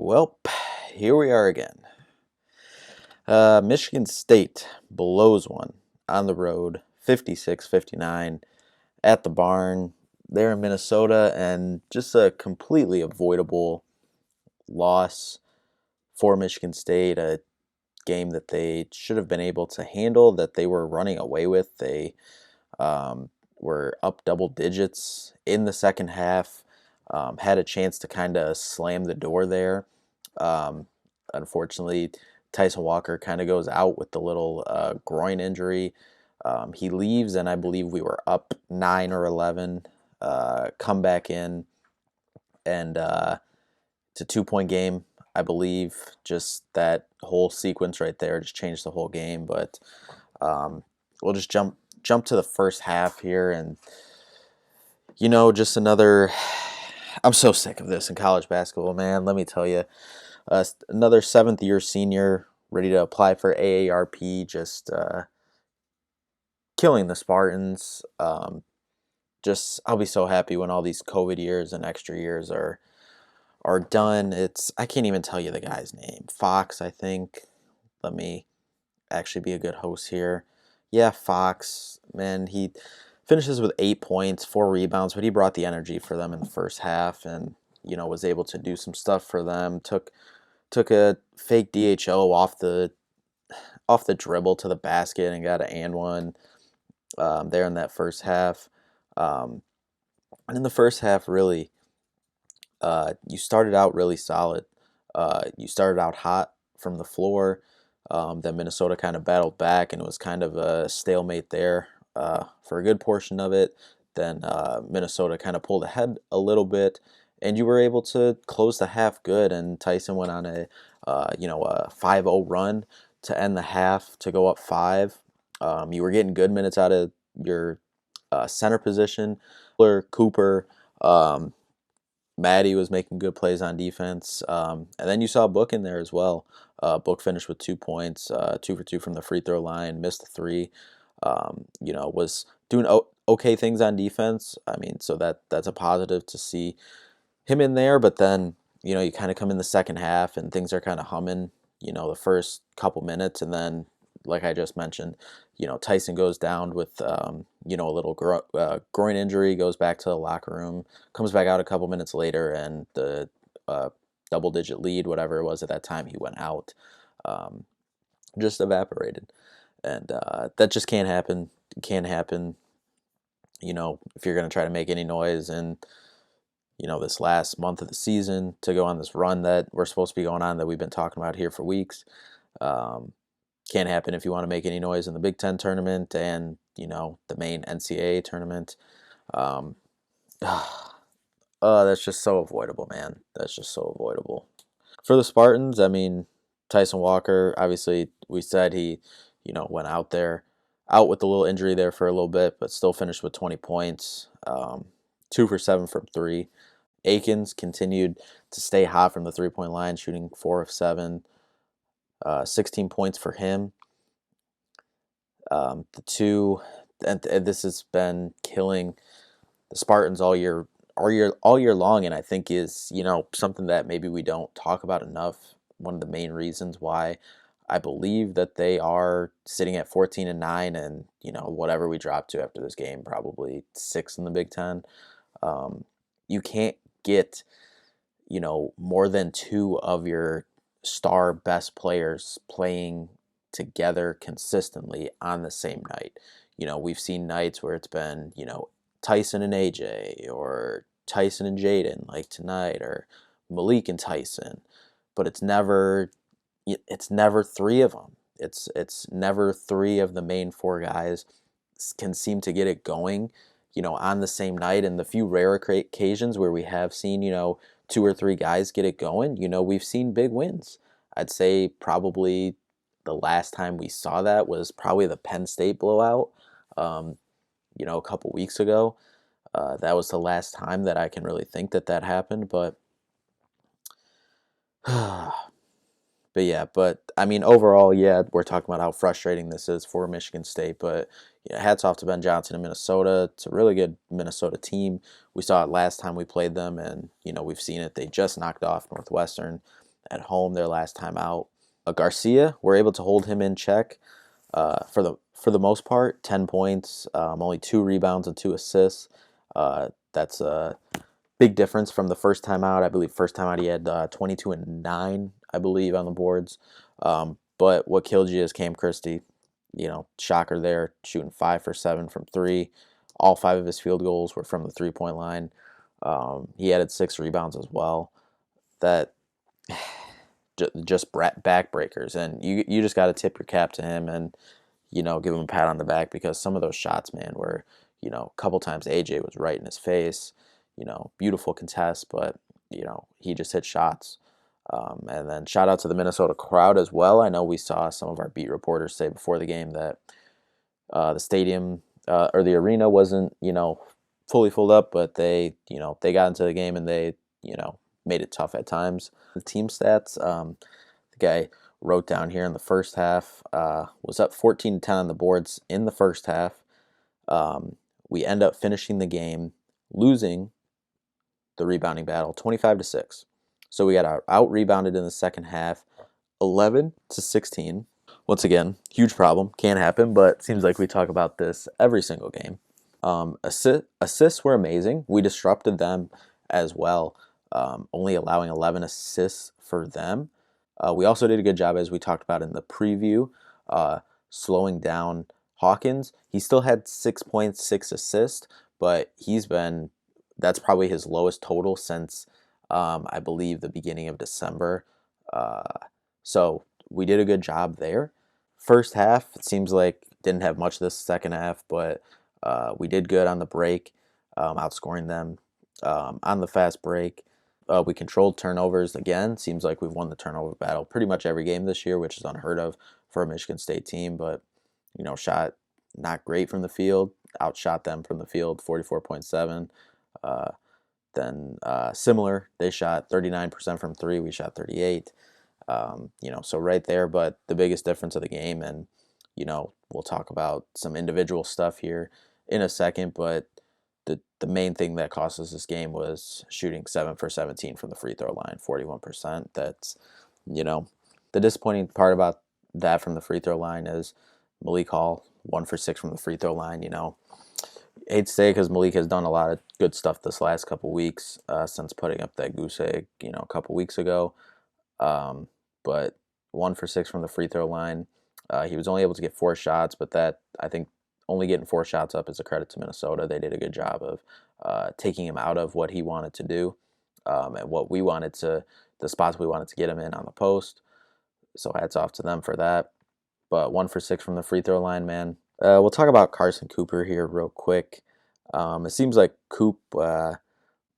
Well, here we are again. Michigan State blows one on the road, 56-59 at the barn there in Minnesota, and just a completely avoidable loss for Michigan State, a game that they should have been able to handle, that they were running away with. They were up double digits in the second half, had a chance to kind of slam the door there. Unfortunately, Tyson Walker kind of goes out with the little groin injury. He leaves, and I believe we were up 9 or 11. Come back in, and it's a 2-point game, I believe. Just that whole sequence right there just changed the whole game. But we'll just jump to the first half here, and just another. I'm so sick of this in college basketball, man. Let me tell you. Another 7th-year senior ready to apply for AARP, just killing the Spartans. I'll be so happy when all these COVID years and extra years are done. I can't even tell you the guy's name. Fox, I think. Let me actually be a good host here. Yeah, Fox, man, he finishes with 8 points, 4 rebounds, but he brought the energy for them in the first half, and was able to do some stuff for them. Took a fake DHO off the dribble to the basket and got an and one there in that first half. And in the first half, really, you started out really solid. You started out hot from the floor. Then Minnesota kind of battled back, and it was kind of a stalemate there for a good portion of it. Then Minnesota kind of pulled ahead a little bit, and you were able to close the half good. And Tyson went on a 5-0 run to end the half to go up 5. You were getting good minutes out of your center position. Cooper, Maddie was making good plays on defense. And then you saw Book in there as well. Book finished with 2 points, 2 for 2 from the free throw line, missed a 3. Was doing okay things on defense. I mean, so that's a positive to see him in there. But then, you kind of come in the second half and things are kind of humming, the first couple minutes. And then, like I just mentioned, Tyson goes down with, a little groin injury, goes back to the locker room, comes back out a couple minutes later, and the double-digit lead, whatever it was at that time, he went out, just evaporated. And that just can't happen. It can't happen, if you're going to try to make any noise. And, this last month of the season to go on this run that we're supposed to be going on that we've been talking about here for weeks. Can't happen if you want to make any noise in the Big Ten tournament and, the main NCAA tournament. That's just so avoidable, man. That's just so avoidable. For the Spartans, I mean, Tyson Walker, obviously, we said he, went out with a little injury there for a little bit, but still finished with 20 points, 2 for 7 from 3. Akins continued to stay hot from the 3-point line, shooting 4 of 7, 16 points for him. And this has been killing the Spartans all year long, and I think is something that maybe we don't talk about enough. One of the main reasons why I believe that they are sitting at 14-9, and whatever we drop to after this game, probably 6 in the Big Ten. You can't get more than 2 of your star best players playing together consistently on the same night. We've seen nights where it's been Tyson and AJ, or Tyson and Jaden, like tonight, or Malik and Tyson, but it's never 3 of them. It's never 3 of the main 4 guys can seem to get it going, on the same night. And the few rare occasions where we have seen, 2 or 3 guys get it going, we've seen big wins. I'd say probably the last time we saw that was probably the Penn State blowout, a couple weeks ago. That was the last time that I can really think that happened. But I mean, overall, yeah, we're talking about how frustrating this is for Michigan State. But hats off to Ben Johnson in Minnesota. It's a really good Minnesota team. We saw it last time we played them, and we've seen it. They just knocked off Northwestern. at home their last time out. Garcia, we're able to hold him in check for the most part. 10 points, only 2 rebounds and 2 assists. That's a big difference from the first time out. I believe first time out he had 22 and 9, I believe, on the boards. But what killed you is Cam Christie. Shocker there, shooting 5 for 7 from three. All 5 of his field goals were from the 3-point line. He added 6 rebounds as well. That just backbreakers, and you just got to tip your cap to him and give him a pat on the back, because some of those shots, man, were a couple times AJ was right in his face. Beautiful contest, but he just hit shots. And then shout out to the Minnesota crowd as well. I know we saw some of our beat reporters say before the game that the stadium or the arena wasn't fully filled up, but they got into the game and they made it tough at times. The team stats, the guy wrote down here in the first half, was up 14-10 on the boards in the first half. We end up finishing the game losing the rebounding battle 25-6. So we got out rebounded in the second half 11-16. Once again, huge problem, can't happen, but seems like we talk about this every single game. Assists were amazing. We disrupted them as well, only allowing 11 assists for them. We also did a good job, as we talked about in the preview, slowing down Hawkins. He still had 6 points, 6 assists, but that's probably his lowest total since, I believe, the beginning of December. So we did a good job there. First half, it seems like didn't have much this second half, but we did good on the break, outscoring them on the fast break. We controlled turnovers again. Seems like we've won the turnover battle pretty much every game this year, which is unheard of for a Michigan State team. But shot not great from the field. Outshot them from the field, 44.7. Then similar, they shot 39% from three. We shot 38. So right there. But the biggest difference of the game, and we'll talk about some individual stuff here in a second, but the main thing that cost us this game was shooting 7 for 17 from the free throw line, 41%. That's, the disappointing part about that from the free throw line is Malik Hall, 1 for 6 from the free throw line. Hate to say, because Malik has done a lot of good stuff this last couple weeks since putting up that goose egg, a couple weeks ago. But 1 for 6 from the free throw line. He was only able to get 4 shots, but that, I think, only getting 4 shots up is a credit to Minnesota. They did a good job of taking him out of what he wanted to do and what we wanted the spots we wanted to get him in on the post. So hats off to them for that. But 1 for 6 from the free throw line, man. We'll talk about Carson Cooper here real quick. It seems like Coop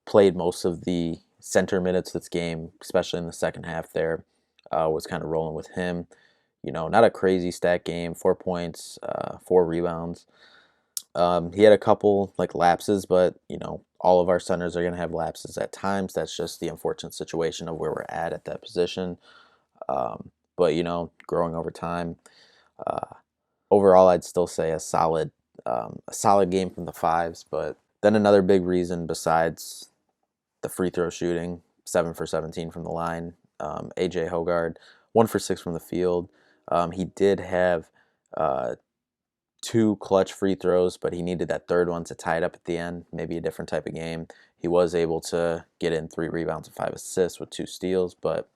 played most of the center minutes this game, especially in the second half there. Was kind of rolling with him. Not a crazy stat game, 4 points, 4 rebounds. He had a couple lapses, but all of our centers are going to have lapses at times. That's just the unfortunate situation of where we're at that position. But growing over time. Overall, I'd still say a solid game from the fives. But then another big reason besides the free throw shooting, 7 for 17 from the line. AJ Hogard, 1 for 6 from the field. He did have 2 clutch free throws, but he needed that third one to tie it up at the end. Maybe a different type of game. He was able to get in 3 rebounds and 5 assists with 2 steals, but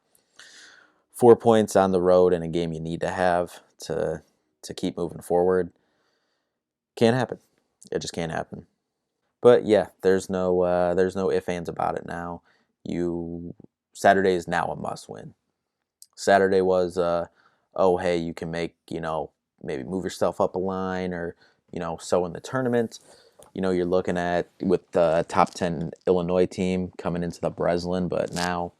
4 points on the road in a game you need to have to keep moving forward can't happen. It just can't happen. But yeah, there's no ifs, ands about it now. Saturday is now a must win. Saturday was hey, you can make, maybe move yourself up a line or, so in the tournament. You're looking at with the top 10 Illinois team coming into the Breslin, but now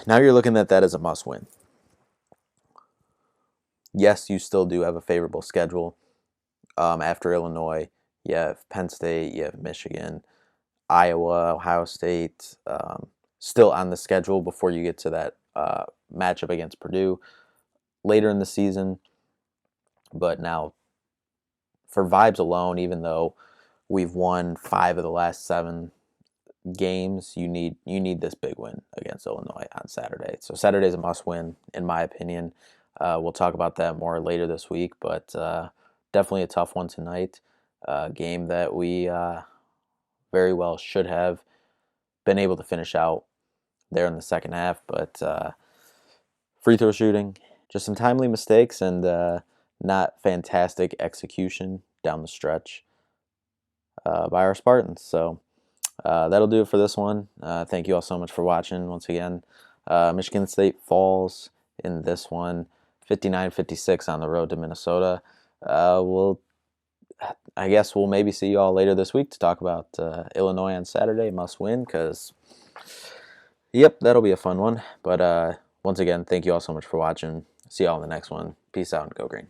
you're looking at that as a must win. Yes, you still do have a favorable schedule. After Illinois, you have Penn State, you have Michigan, Iowa, Ohio State, still on the schedule before you get to that matchup against Purdue later in the season. But now, for vibes alone, even though we've won 5 of the last 7, games, you need this big win against Illinois on Saturday. So Saturday's a must win, in my opinion. We'll talk about that more later this week, but definitely a tough one tonight. Game that we very well should have been able to finish out there in the second half, but free throw shooting, just some timely mistakes and not fantastic execution down the stretch by our Spartans. So that'll do it for this one. Thank you all so much for watching. Once again, Michigan State falls in this one, 59-56 on the road to Minnesota. I guess we'll maybe see you all later this week to talk about Illinois on Saturday. Must win because, yep, that'll be a fun one. But once again, thank you all so much for watching. See you all in the next one. Peace out and go green.